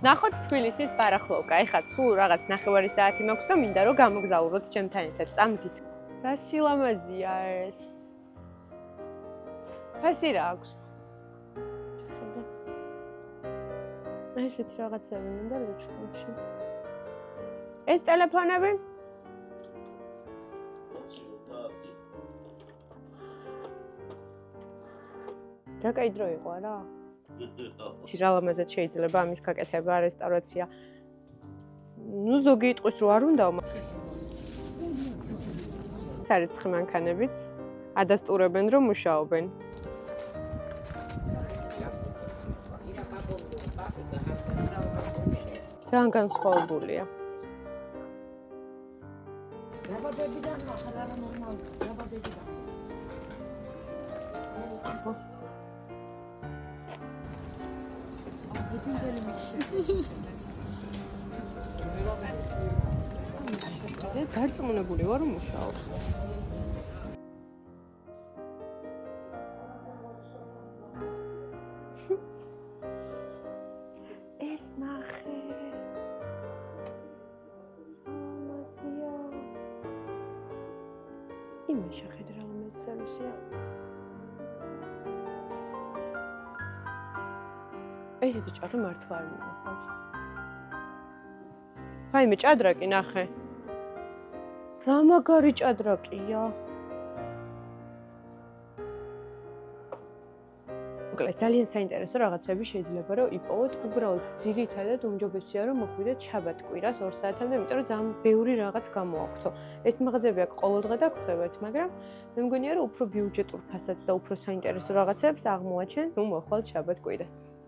ნახოთ თბილისის ბარახლოვკა. ეხლა სულ რაღაც 9 საათი მაქვს და მინდა რომ გამოგზაუროთ ჩემთან ერთად. წამდგით. რა სილამაზეა ეს. ფასი რა აქვს? ესეთი რაღაცები მინდა ლოჩკომში. ეს ტელეფონები? რა კაი დრო იყო რა? რა ლამაზად შეიძლება ამის გაკეთება რესტავრაცია. ნუ ზოგი იტყვის რომ არ უნდა. ცარიცხი მანქანებიც ადასტურებენ რომ მუშაობენ. ძალიან განსხვავებულია. რაბადებიდან ახლა რა ნორმალია, რაბადებიდან. გარწმუნებული ვარ რომ მუშაობს. ეს ნახე. ამაზია. იმე შეხედე რა მეზარუსია. ესეთი ჭადრაკი მართლა არ მინახავს. აიმე ჭადრაკი ნახე. რა მაგარი ჭადრაკია. მოკლედ ძალიან საინტერესო რაღაცები შეიძლება რომ იპოვოთ. უბრალოდ ძირითადად უმჯობესია რომ მოხვიდეთ შაბათ-კვირას 2 საათამდე, იმიტომ რომ ძალიან ბევრი რაღაც გამოაქვთო. ეს მაღაზიები აქ ყოველდღე დაგხვდებათ, მაგრამ მე მგონია რომ უფრო ბიუჯეტურ ფასად და უფრო საინტერესო რაღაცებს აღმოაჩენთ, თუ მოხვალთ შაბათ-კვირას.